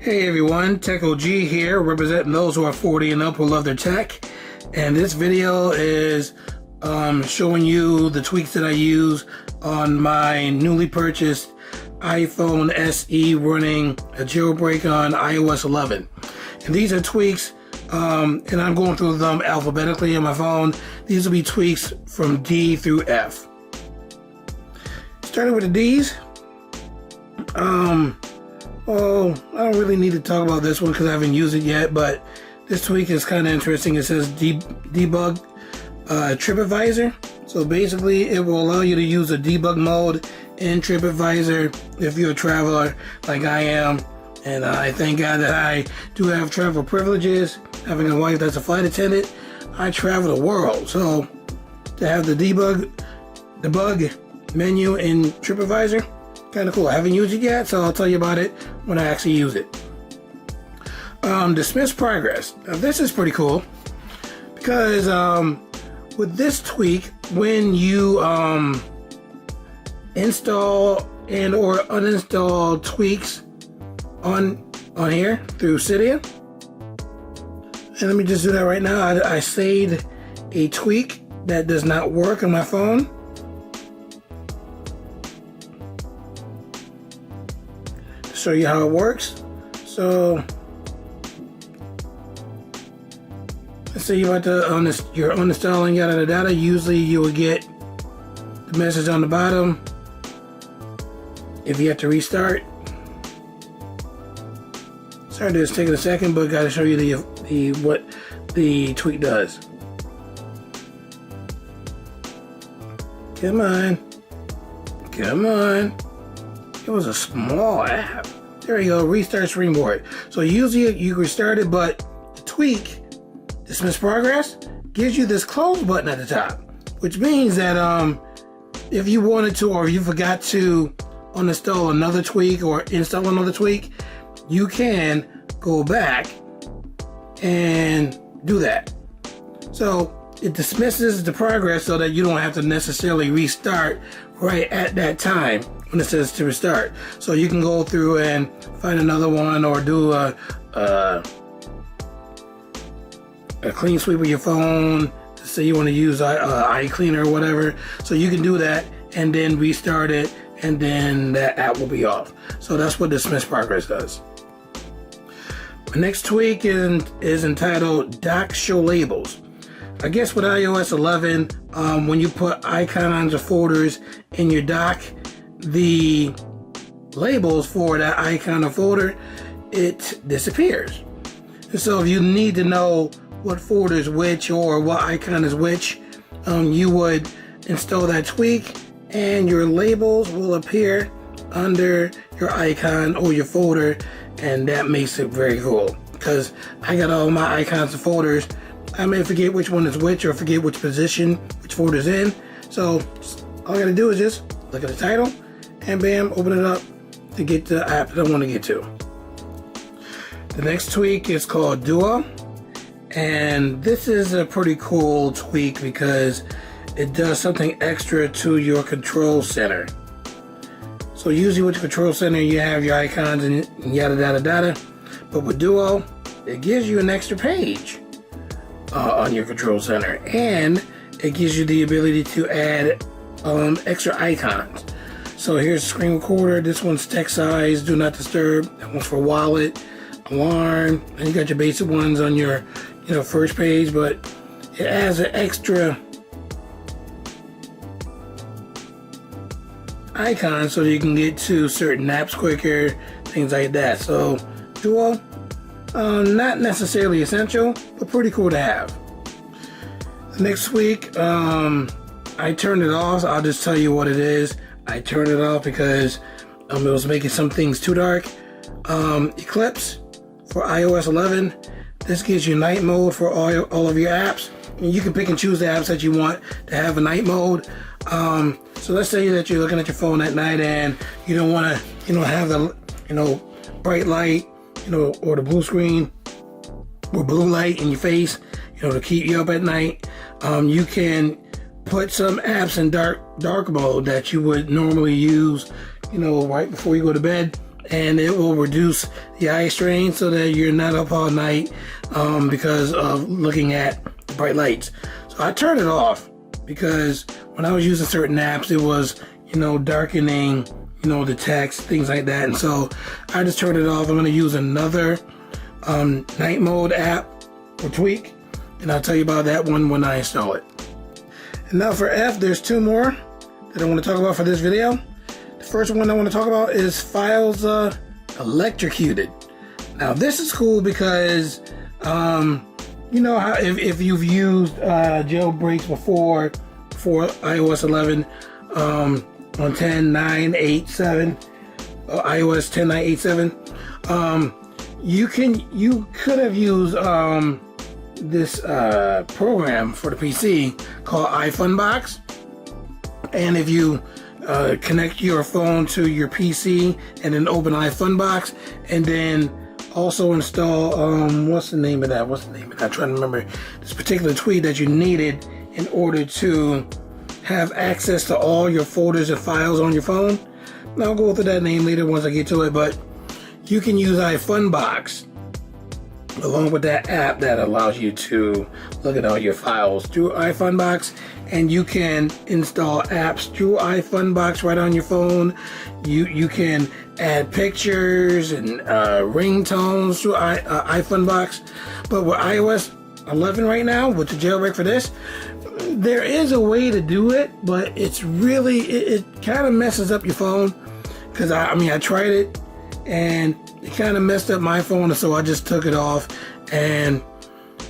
Hey everyone, Tech OG here, representing those who are 40 and up who love their tech. And this video is showing you the tweaks that I use on my newly purchased iPhone SE running a jailbreak on iOS 11. And these are tweaks, and I'm going through them alphabetically on my phone. These will be tweaks from D through F. Starting with the D's. Oh, I don't really need to talk about this one because I haven't used it yet, but this tweak is kind of interesting. It says debug TripAdvisor. So basically, it will allow you to use a debug mode in TripAdvisor if you're a traveler like I am. And I thank God that I do have travel privileges. Having a wife that's a flight attendant, I travel the world. So to have the debug menu in TripAdvisor, kind of cool. I haven't used it yet, so I'll tell you about it when I actually use it. Dismiss progress. Now this is pretty cool because with this tweak, when you install and or uninstall tweaks on here through Cydia, and let me just do that right now. I saved a tweak that does not work on my phone. Show you how it works. So let's say you're uninstalling yada. Usually you will get the message on the bottom if you have to restart. Sorry, this is taking a second, but got to show you what the tweak does. Come on. It was a small app. There you go, restart springboard. So usually you can restart it, but the tweak, dismiss progress, gives you this close button at the top, which means that if you wanted to, or if you forgot to uninstall another tweak or install another tweak, you can go back and do that. So it dismisses the progress so that you don't have to necessarily restart right at that time when it says to restart. So you can go through and find another one or do a clean sweep of your phone. Say you want to use iCleaner or whatever. So you can do that and then restart it, and then that app will be off. So that's what dismiss progress does. The next tweak is entitled Dock Show Labels. I guess with iOS 11, when you put icons or folders in your dock, the labels for that icon or folder, it disappears. And so if you need to know what folder is which or what icon is which, you would install that tweak and your labels will appear under your icon or your folder, and that makes it very cool because I got all my icons and folders. I may forget which one is which or forget which position which folder's in. So all I gotta do is just look at the title and bam, open it up to get the app that I want to get to. The next tweak is called Duo, and this is a pretty cool tweak because it does something extra to your control center. So usually with your control center you have your icons and yada, but with Duo it gives you an extra page on your control center, and it gives you the ability to add extra icons. So here's screen recorder. This one's text size, do not disturb. That one's for wallet, alarm, and you got your basic ones on your first page, but it adds an extra icon so you can get to certain apps quicker, things like that. So Duo, not necessarily essential, but pretty cool to have. The next week, I turned it off. I'll just tell you what it is. I turned it off because it was making some things too dark. Eclipse for iOS 11. This gives you night mode for all of your apps. And you can pick and choose the apps that you want to have a night mode. So let's say that you're looking at your phone at night and you don't want to, have the, bright light, or the blue screen or blue light in your face, to keep you up at night. You can put some apps in dark mode that you would normally use, right before you go to bed. and it will reduce the eye strain so that you're not up all night because of looking at bright lights. So I turned it off because when I was using certain apps, it was, darkening, the text, things like that. And so I just turned it off. I'm going to use another night mode app or tweak, and I'll tell you about that one when I install it. And now for F, there's two more that I want to talk about for this video. The first one I want to talk about is files electrocuted. Now this is cool because you know how if you've used jailbreaks before for iOS 11 on 10.9.8.7 iOS 10.9.8.7, you could have used this program for the PC called iFunbox, and if you connect your phone to your PC and then open iFunbox and then also install what's the name of that? I'm trying to remember this particular tweak that you needed in order to have access to all your folders and files on your phone. And I'll go through that name later once I get to it, but you can use iFunbox along with that app that allows you to look at all your files through iFunbox, and you can install apps through iFunbox right on your phone. You can add pictures and ringtones through iFunbox. But with iOS 11 right now, with the jailbreak for this, there is a way to do it, but it's really, it kind of messes up your phone. Because I tried it and it kind of messed up my phone, so I just took it off. And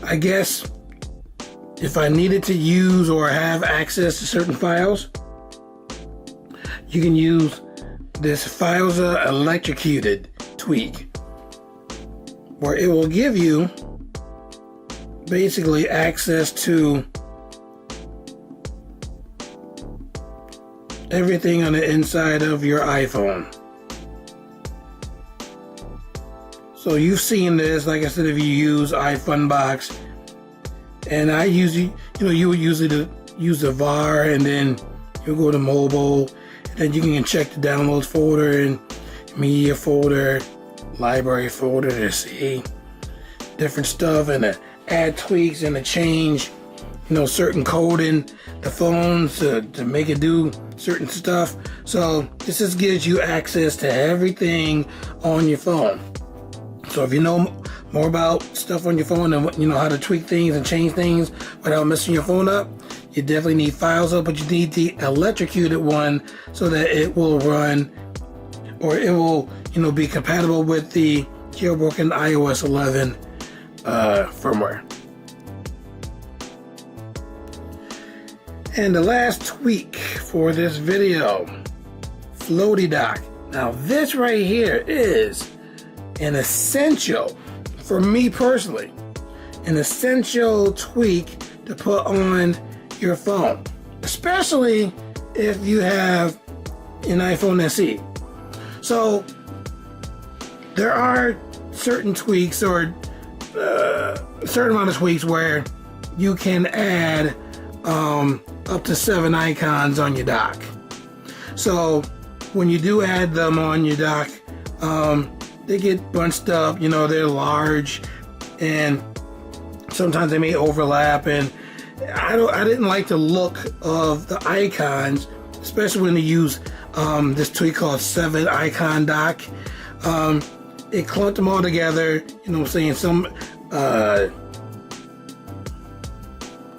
I guess if I needed to use or have access to certain files, you can use this files electrocuted tweak, where it will give you basically access to everything on the inside of your iPhone. So you've seen this, like I said, if you use iFunbox, and I usually, you would usually use the var, and then you'll go to mobile, and then you can check the downloads folder and media folder, library folder to see different stuff, and to add tweaks and to change, certain code in the phones to make it do certain stuff. So this just gives you access to everything on your phone. So if you know more about stuff on your phone and how to tweak things and change things without messing your phone up, you definitely need files up, but you need the electrocuted one so that it will run, or it will be compatible with the jailbroken iOS 11 firmware. And the last tweak for this video, Floaty Dock. Now this right here is an essential, for me personally, an essential tweak to put on your phone, especially if you have an iPhone SE. So there are certain tweaks, or a certain amount of tweaks, where you can add up to 7 icons on your dock. So when you do add them on your dock, they get bunched up, they're large, and sometimes they may overlap, and I didn't like the look of the icons, especially when they use this tweak called 7 icon dock. It clumped them all together, some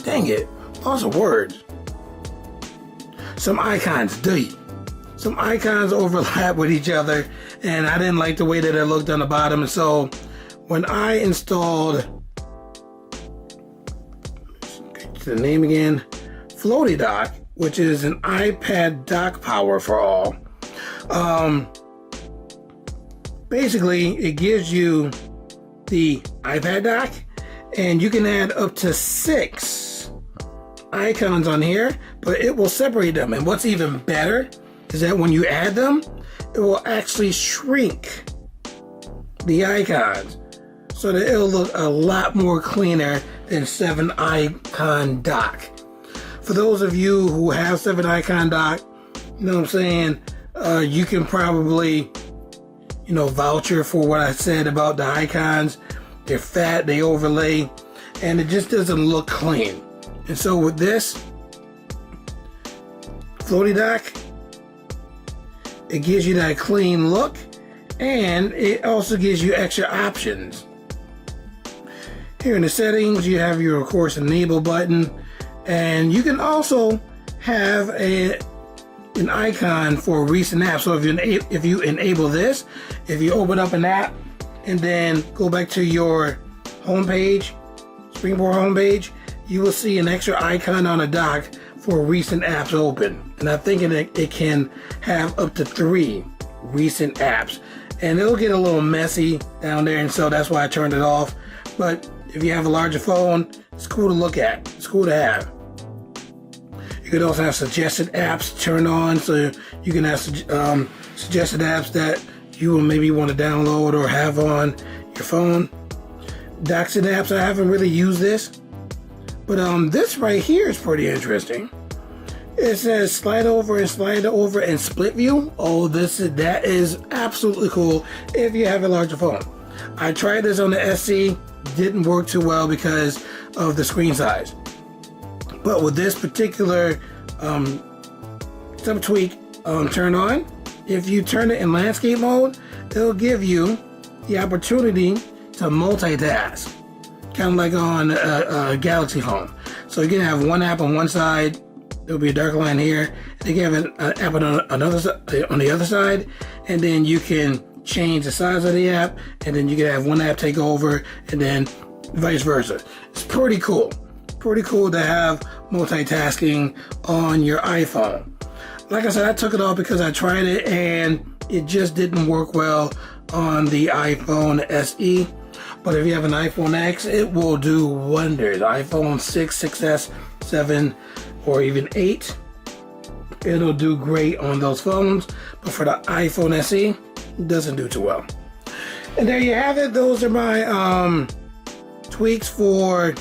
dang it, lots of words. Some icons overlap with each other, and I didn't like the way that it looked on the bottom. And so when I installed, get the name again, Floaty Dock, which is an iPad dock power for all, basically it gives you the iPad dock, and you can add up to 6 icons on here, but it will separate them. And what's even better is that when you add them, it will actually shrink the icons so that it'll look a lot more cleaner than 7 icon dock. For those of you who have 7 icon dock, you can probably, voucher for what I said about the icons. They're fat, they overlay, and it just doesn't look clean. And so with this floaty dock, it gives you that clean look, and it also gives you extra options. Here in the settings, you have your, of course, enable button, and you can also have an icon for recent apps. So if you enable this, if you open up an app and then go back to your home page, Springboard homepage, you will see an extra icon on the dock for recent apps open. And I'm thinking it can have up to 3 recent apps. And it'll get a little messy down there, and so that's why I turned it off. But if you have a larger phone, it's cool to look at. It's cool to have. You could also have suggested apps turned on, so you can have suggested apps that you will maybe want to download or have on your phone. Doxed apps, I haven't really used this, but this right here is pretty interesting. It says slide over and split view. Oh, that is absolutely cool if you have a larger phone. I tried this on the SC, didn't work too well because of the screen size. But with this particular tweak turned on, if you turn it in landscape mode, it'll give you the opportunity to multitask, kind of like on a Galaxy phone. So you can have one app on one side, there'll be a dark line here, and you can have an app on the other side, and then you can change the size of the app, and then you can have one app take over, and then vice versa. It's pretty cool. Pretty cool to have multitasking on your iPhone. Like I said, I took it off because I tried it and it just didn't work well on the iPhone SE. But if you have an iPhone X, it will do wonders. iPhone 6, 6S, 7, or even 8, it'll do great on those phones. But for the iPhone SE, it doesn't do too well. And there you have it. Those are my tweaks for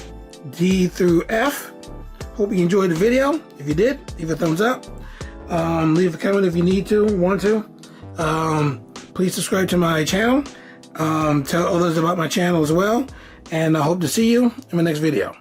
D through F. Hope you enjoyed the video. If you did, leave a thumbs up. Leave a comment if you want to. Please subscribe to my channel. Tell others about my channel as well. And I hope to see you in my next video.